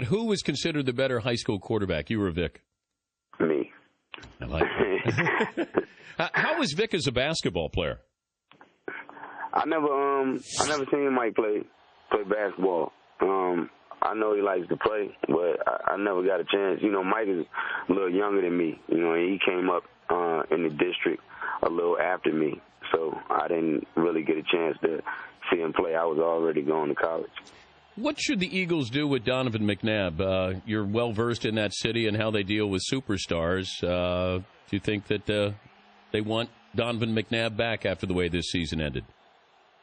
Who was considered the better high school quarterback, you or Vic? Me. I like it. How was Vic as a basketball player? I never seen Mike play basketball. I know he likes to play, but I never got a chance. You know, Mike is a little younger than me. You know, and he came up in the district a little after me, so I didn't really get a chance to see him play. I was already going to college. What should the Eagles do with Donovan McNabb? You're well-versed in that city and how they deal with superstars. Do you think that they want Donovan McNabb back after the way this season ended?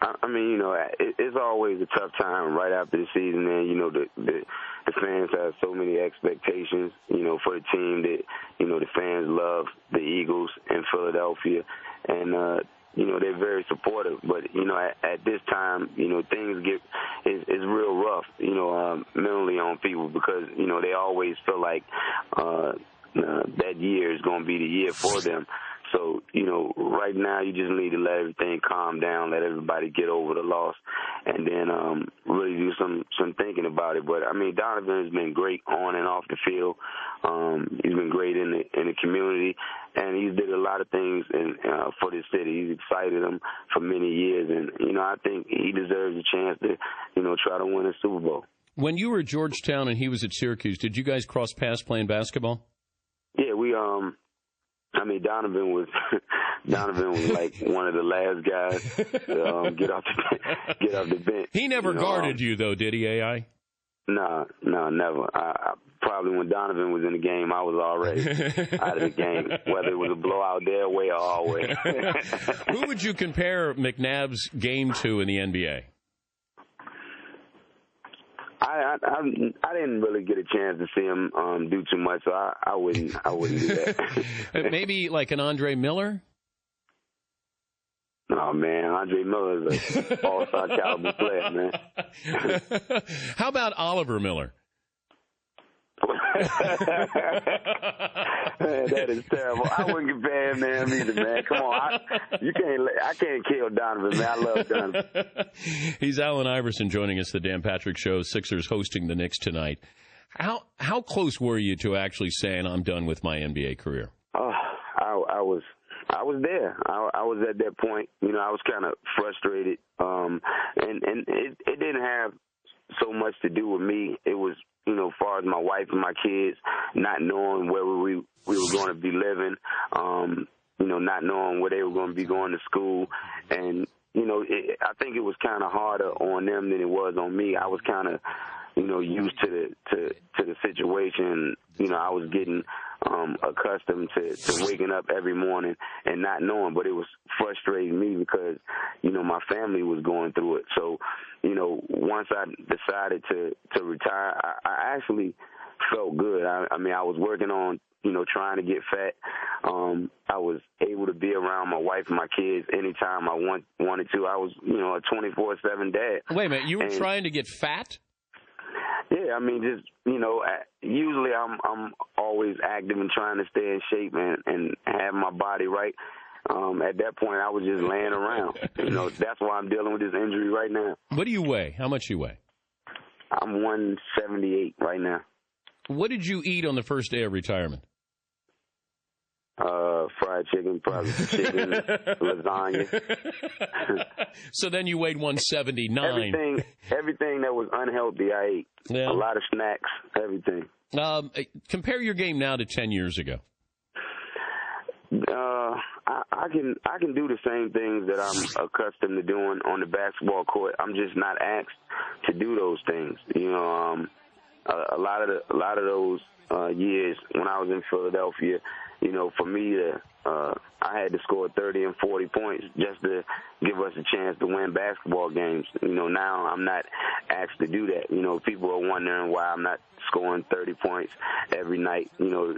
I mean, you know, it's always a tough time right after the season, and, you know, the fans have so many expectations, you know, for the team that, you know, the fans love the Eagles in Philadelphia, and, you know, they're very supportive. But, you know, at this time, you know, things is real rough, you know, mentally on people because, you know, they always feel like that year is going to be the year for them. So, you know, right now you just need to let everything calm down, let everybody get over the loss, and then really do some thinking about it. But, I mean, Donovan has been great on and off the field. He's been great in the community, and he's did a lot of things for the city. He's excited them for many years, and, you know, I think he deserves a chance to, you know, try to win a Super Bowl. When you were at Georgetown and he was at Syracuse, did you guys cross paths playing basketball? Yeah, we I mean, Donovan was like one of the last guys to get off the bench. He never guarded you, though, did he, AI? No, never. I probably when Donovan was in the game, I was already out of the game, whether it was a blowout their way or our way. Who would you compare McNabb's game to in the NBA? I didn't really get a chance to see him do too much, so I wouldn't do that. Maybe like an Andre Miller? Oh, man, Andre Miller is an all-star caliber player, man. How about Oliver Miller? Man, that is terrible. I wouldn't compare him to him either, man. Come on, I can't kill Donovan, man. I love Donovan. He's Allen Iverson joining us, the Dan Patrick Show. Sixers hosting the Knicks tonight. How close were you to actually saying I'm done with my NBA career? I was there. I was at that point. You know, I was kind of frustrated, and it didn't have so much to do with me. It was, you know, as far as my wife and my kids, not knowing where we were going to be living, you know, not knowing where they were going to be going to school. And, you know, I think it was kind of harder on them than it was on me. I was kind of, you know, used to the situation. You know, I was getting accustomed to waking up every morning and not knowing, but it was frustrating me because, you know, my family was going through it. So, you know, once I decided to retire, I actually felt good. I mean, I was working on, you know, trying to get fat. I was able to be around my wife and my kids anytime I wanted to. I was, you know, a 24/7 dad. Wait a minute, you were trying to get fat? Yeah, I mean, just, you know, usually I'm always active and trying to stay in shape and have my body right. At that point, I was just laying around. You know, that's why I'm dealing with this injury right now. What do you weigh? How much do you weigh? I'm 178 right now. What did you eat on the first day of retirement? Fried chicken, probably chicken, lasagna. So then you weighed 179. Everything that was unhealthy, I ate. Yeah. A lot of snacks, everything. Compare your game now to 10 years ago. I can do the same things that I'm accustomed to doing on the basketball court. I'm just not asked to do those things. You know, a lot of those years when I was in Philadelphia, you know, for me I had to score 30 and 40 points just to give us a chance to win basketball games. You know, now I'm not asked to do that. You know, people are wondering why I'm not scoring 30 points every night. You know,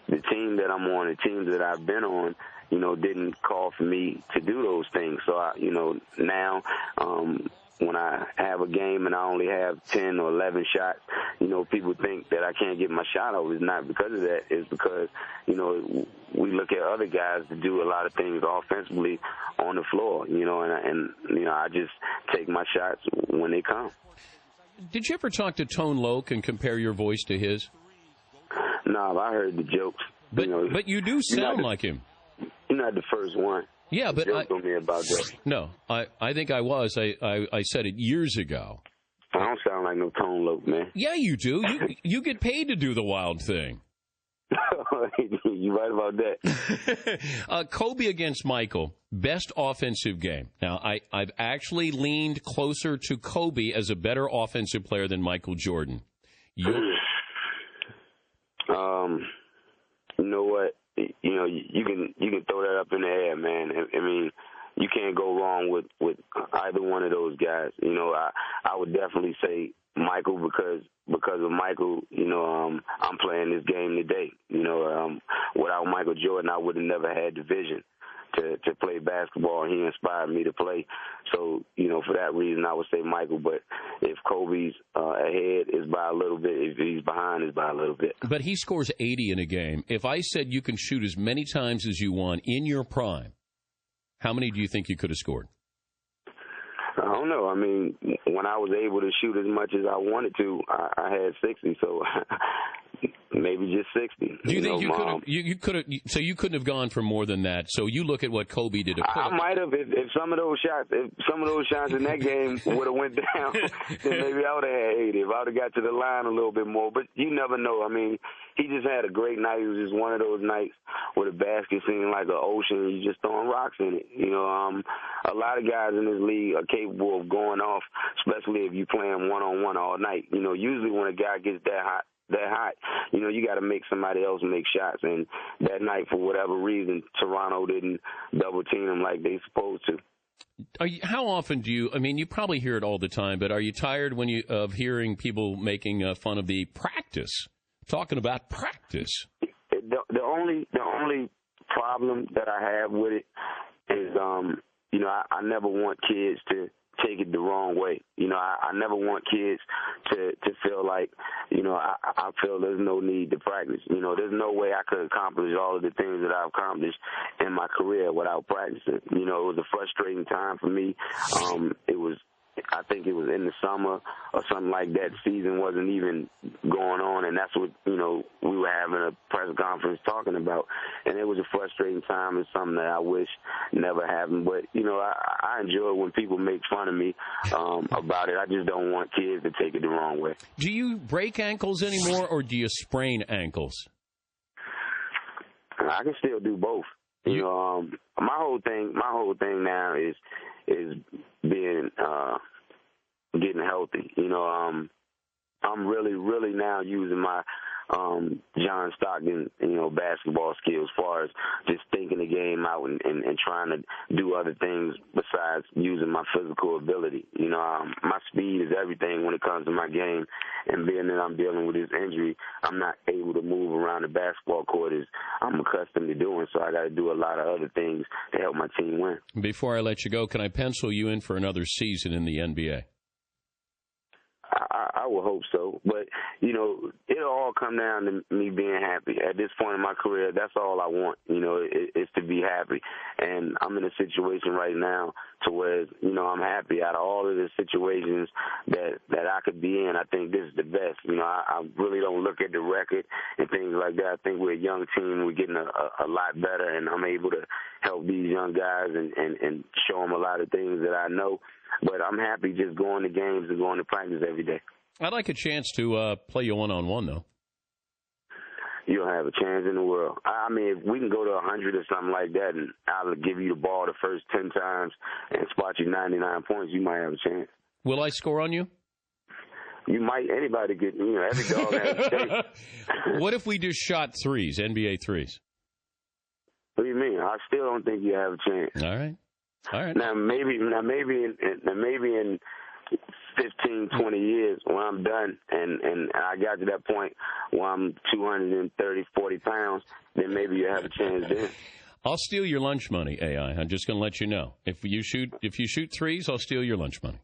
the team that I'm on, the teams that I've been on, you know, didn't call for me to do those things. So, you know, now when I have a game and I only have 10 or 11 shots, you know, people think that I can't get my shot off. It's not because of that. It's because, you know, we look at other guys that do a lot of things offensively on the floor, you know, and you know, I just take my shots when they come. Did you ever talk to Tone Loc and compare your voice to his? No, I heard the jokes. But you do sound like him. You're not the first one. Yeah, but joked on me about that. No, I think I was. I said it years ago. I don't sound like no Tone Loc, man. Yeah, you do. You get paid to do the wild thing. You right about that. Kobe against Michael, best offensive game. Now, I've actually leaned closer to Kobe as a better offensive player than Michael Jordan. You know what? You can throw that up in the air, man. I mean, you can't go wrong with either one of those guys. I would definitely say Michael because of Michael, I'm playing this game today. Without Michael Jordan, I would have never had the vision to play basketball. He inspired me to play. So, for that reason, I would say Michael. But if Kobe's ahead, it's by a little bit. If he's behind, it's by a little bit. But he scores 80 in a game. If I said you can shoot as many times as you want in your prime, how many do you think you could have scored? I don't know. I mean, when I was able to shoot as much as I wanted to, I had 60, so maybe just 60. Do you think you could have? So you couldn't have gone for more than that. So you look at what Kobe did. I might have if some of those shots in that game would have went down, then maybe I would have had 80. If I would have got to the line a little bit more. But you never know. I mean, he just had a great night. It was just one of those nights where the basket seemed like an ocean and you just throwing rocks in it. A lot of guys in this league are capable of going off, especially if you're playing one-on-one all night. Usually when a guy gets that hot, you got to make somebody else make shots. And that night, for whatever reason, Toronto didn't double team them like they supposed to. How often do you? I mean, you probably hear it all the time, but are you tired of hearing people making fun of the practice? Talking about practice. The only problem that I have with it is, I never want kids to take it the wrong way. I never want kids to feel like, I feel there's no need to practice. There's no way I could accomplish all of the things that I've accomplished in my career without practicing. It was a frustrating time for me. I think it was in the summer or something like that. Season wasn't even going on, and that's what, we were having a press conference talking about. And it was a frustrating time and something that I wish never happened. But, I enjoy when people make fun of me about it. I just don't want kids to take it the wrong way. Do you break ankles anymore, or do you sprain ankles? I can still do both. My whole thing now is being getting healthy. I'm really now using my John Stockton, basketball skills as far as just thinking the game out and trying to do other things besides using my physical ability. My speed is everything when it comes to my game, and being that I'm dealing with this injury, I'm not able to move around the basketball court as I'm accustomed to doing, so I got to do a lot of other things to help my team win. Before I let you go, can I pencil you in for another season in the NBA? I would hope so, but it'll all come down to me being happy. At this point in my career, that's all I want. Is to be happy, and I'm in a situation right now to where I'm happy. Out of all of the situations that I could be in, I think this is the best. I really don't look at the record and things like that. I think we're a young team. We're getting a lot better, and I'm able to help these young guys and show them a lot of things that I know. But I'm happy just going to games and going to practice every day. I'd like a chance to play you one-on-one, though. You don't have a chance in the world. I mean, if we can go to 100 or something like that, and I'll give you the ball the first 10 times and spot you 99 points, you might have a chance. Will I score on you? You might. Anybody get, every dog has a day. What if we just shot threes, NBA threes? What do you mean? I still don't think you have a chance. All right. Now maybe in 15, 20 years when I'm done and I got to that point where I'm 230, 40 pounds, then maybe you have a chance then. I'll steal your lunch money, AI. I'm just going to let you know. If you shoot threes, I'll steal your lunch money.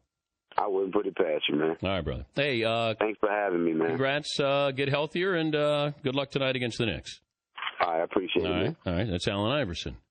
I wouldn't put it past you, man. All right, brother. Hey, thanks for having me, man. Congrats. Get healthier, and good luck tonight against the Knicks. I appreciate it. All right. That's Allen Iverson.